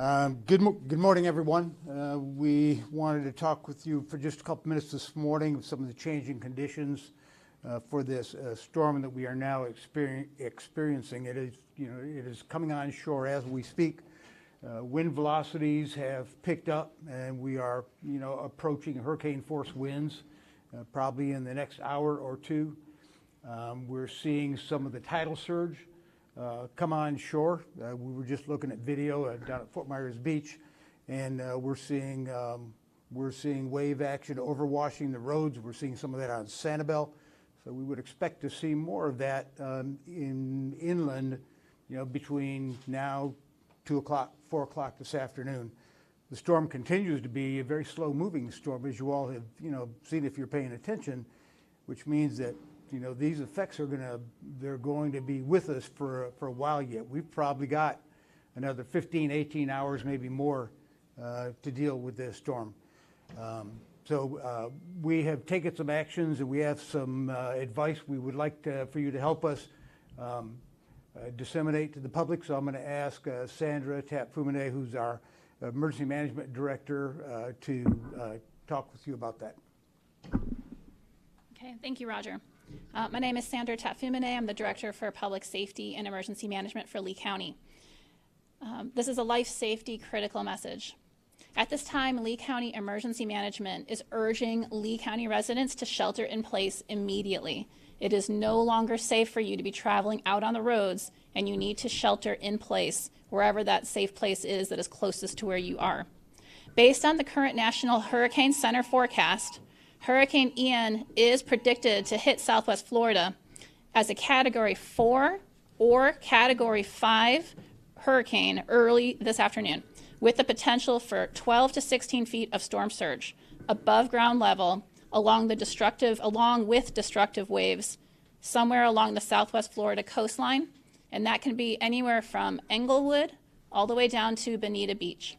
Good morning, everyone. We wanted to talk with you for just a couple minutes this morning of some of the changing conditions for this storm that we are now experiencing. It is coming on shore as we speak. Wind velocities have picked up, and we are, approaching hurricane force winds probably in the next hour or two. We're seeing some of the tidal surge come on shore. We were just looking at video down at Fort Myers Beach, and we're seeing wave action overwashing the roads. We're seeing some of that on Sanibel, so we would expect to see more of that in inland, between now 2 o'clock, 4 o'clock this afternoon. The storm continues to be a very slow-moving storm, as you all have seen if you're paying attention, which means that these effects are going to be with us for a while yet. We've probably got another 15, 18 hours, maybe more, to deal with this storm. So we have taken some actions, and we have some advice we would like for you to help us disseminate to the public. So I'm going to ask Sandra Tapp-Fumine, who's our Emergency Management Director, to talk with you about that. Okay, thank you, Roger. My name is Sandra Tapp-Fumine. I'm the Director for Public Safety and Emergency Management for Lee County. This is a life safety critical message. At this time, Lee County Emergency Management is urging Lee County residents to shelter in place immediately. It is no longer safe for you to be traveling out on the roads, and you need to shelter in place wherever that safe place is that is closest to where you are. Based on the current National Hurricane Center forecast, Hurricane Ian is predicted to hit Southwest Florida as a Category 4 or Category 5 hurricane early this afternoon, with the potential for 12 to 16 feet of storm surge above ground level along with destructive waves somewhere along the Southwest Florida coastline, and that can be anywhere from Englewood all the way down to Bonita Beach.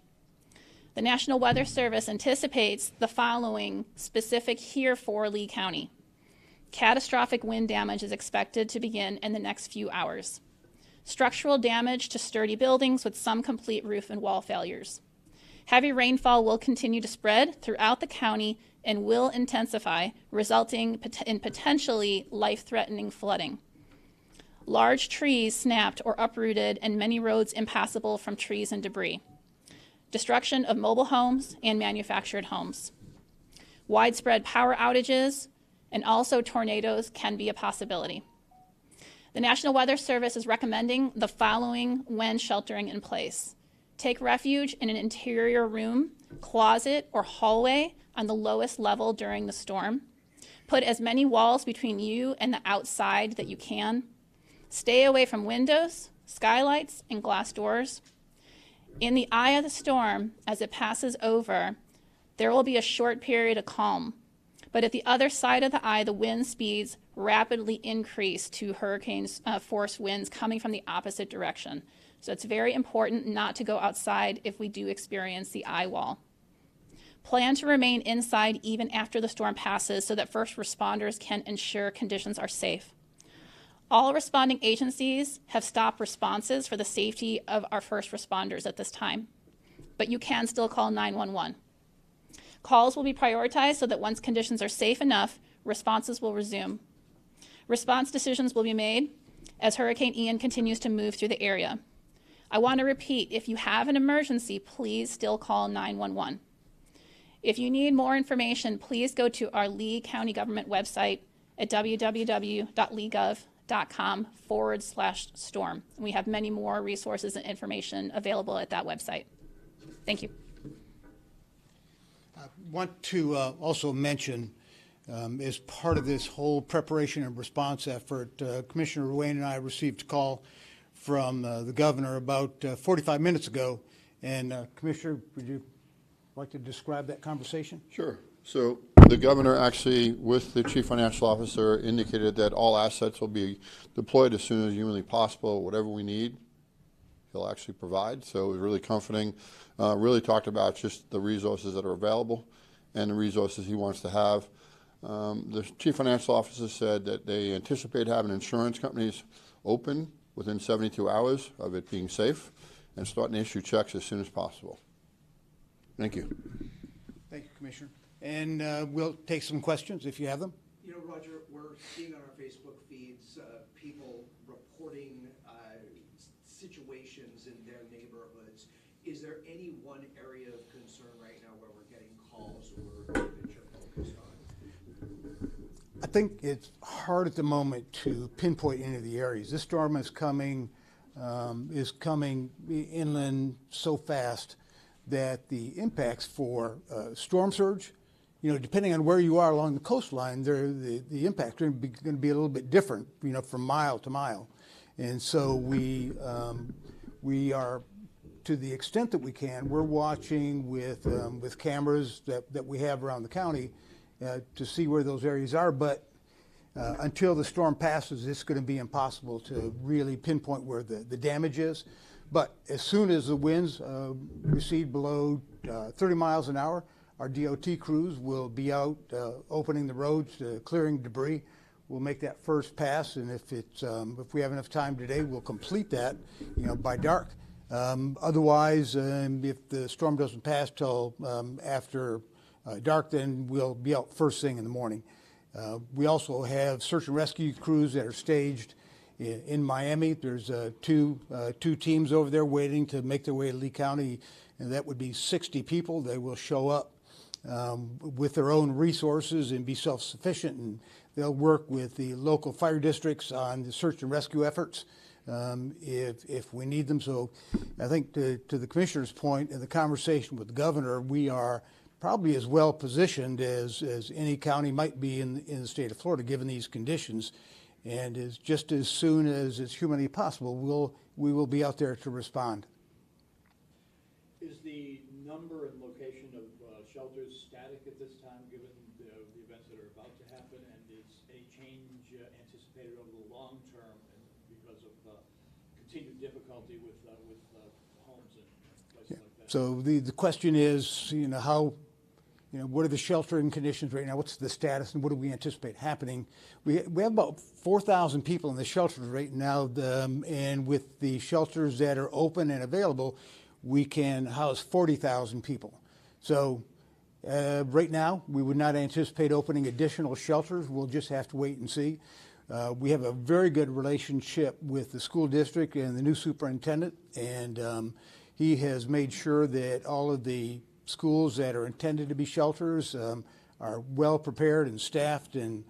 The National Weather Service anticipates the following specific here for Lee County. Catastrophic wind damage is expected to begin in the next few hours. Structural damage to sturdy buildings with some complete roof and wall failures. Heavy rainfall will continue to spread throughout the county and will intensify, resulting in potentially life-threatening flooding. Large trees snapped or uprooted and many roads impassable from trees and debris. Destruction of mobile homes and manufactured homes. Widespread power outages and also tornadoes can be a possibility. The National Weather Service is recommending the following when sheltering in place. Take refuge in an interior room, closet, or hallway on the lowest level during the storm. Put as many walls between you and the outside that you can. Stay away from windows, skylights, and glass doors. In the eye of the storm, as it passes over, there will be a short period of calm. But at the other side of the eye, the wind speeds rapidly increase to hurricane force winds coming from the opposite direction. So it's very important not to go outside if we do experience the eye wall. Plan to remain inside even after the storm passes so that first responders can ensure conditions are safe. All responding agencies have stopped responses for the safety of our first responders at this time, but you can still call 911. Calls will be prioritized so that once conditions are safe enough, responses will resume. Response decisions will be made as Hurricane Ian continues to move through the area. I want to repeat, if you have an emergency, please still call 911. If you need more information, please go to our Lee County government website at www.leegov.com/storm. We have many more resources and information available at that website. Thank you. I want to also mention, as part of this whole preparation and response effort, Commissioner Ruane and I received a call from the governor about 45 minutes ago. And Commissioner, would you like to describe that conversation? Sure. So the governor actually, with the chief financial officer, indicated that all assets will be deployed as soon as humanly possible. Whatever we need, he'll actually provide. So it was really comforting. Really talked about just the resources that are available and the resources he wants to have. The chief financial officer said that they anticipate having insurance companies open within 72 hours of it being safe. and starting to issue checks as soon as possible. Thank you. Thank you, Commissioner. And we'll take some questions if you have them. You know, Roger, we're seeing on our Facebook feeds people reporting situations in their neighborhoods. Is there any one area of concern right now where we're getting calls or that you're focused on? I think it's hard at the moment to pinpoint any of the areas. This storm is coming inland so fast that the impacts for storm surge, you know, depending on where you are along the coastline, the impacts are going to be a little bit different, you know, from mile to mile. And so we are, to the extent that we can, we're watching with cameras that we have around the county to see where those areas are. But until the storm passes, it's going to be impossible to really pinpoint where the damage is. But as soon as the winds recede below 30 miles an hour, our DOT crews will be out opening the roads, clearing debris. We'll make that first pass, and if we have enough time today, we'll complete that, you know, by dark. Otherwise, if the storm doesn't pass till after dark, then we'll be out first thing in the morning. We also have search and rescue crews that are staged in Miami. There's two teams over there waiting to make their way to Lee County, and that would be 60 people. They will show up with their own resources and be self-sufficient, and they'll work with the local fire districts on the search and rescue efforts if we need them. So I think to the Commissioner's point in the conversation with the Governor, we are probably as well positioned as any county might be in the state of Florida, given these conditions. And just as soon as it's humanly possible, we will be out there to respond. Is the number and location of shelters static at this time, given the events that are about to happen? And is any change anticipated over the long term because of continued difficulty with homes and places like that? So the question is, you know, what are the sheltering conditions right now? What's the status, and what do we anticipate happening? We have about 4,000 people in the shelters right now, and with the shelters that are open and available, we can house 40,000 people. So right now, we would not anticipate opening additional shelters. We'll just have to wait and see. We have a very good relationship with the school district and the new superintendent, and he has made sure that all of the schools that are intended to be shelters are well prepared and staffed, and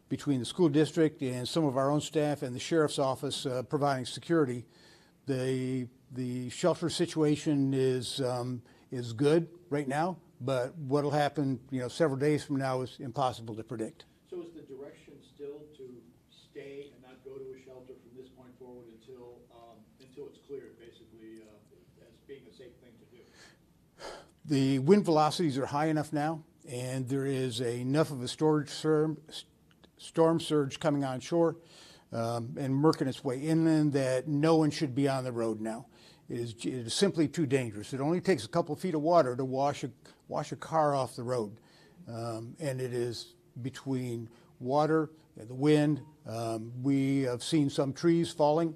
between the school district and some of our own staff and the sheriff's office providing security, the shelter situation is good right now, but what will happen, you know, several days from now is impossible to predict. So is the direction still to stay and not go to a shelter from this point forward until it's cleared, basically, as being a safe thing to do? The wind velocities are high enough now, and there is enough of a storm surge coming on shore and working its way inland that no one should be on the road now. It is simply too dangerous. It only takes a couple of feet of water to wash a car off the road, and it is between water and the wind. We have seen some trees falling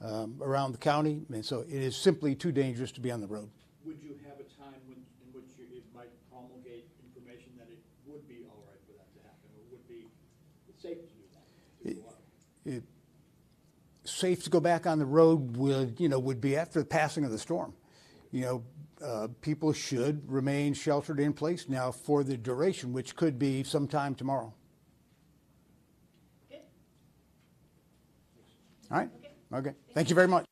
around the county, and so it is simply too dangerous to be on the road. Would you have a time in which it might promulgate information that it would be all right for that to happen, or would be safe to do that? Safe to go back on the road would be after the passing of the storm. People should remain sheltered in place now for the duration, which could be sometime tomorrow. Good. All right. Okay. Thank you very much.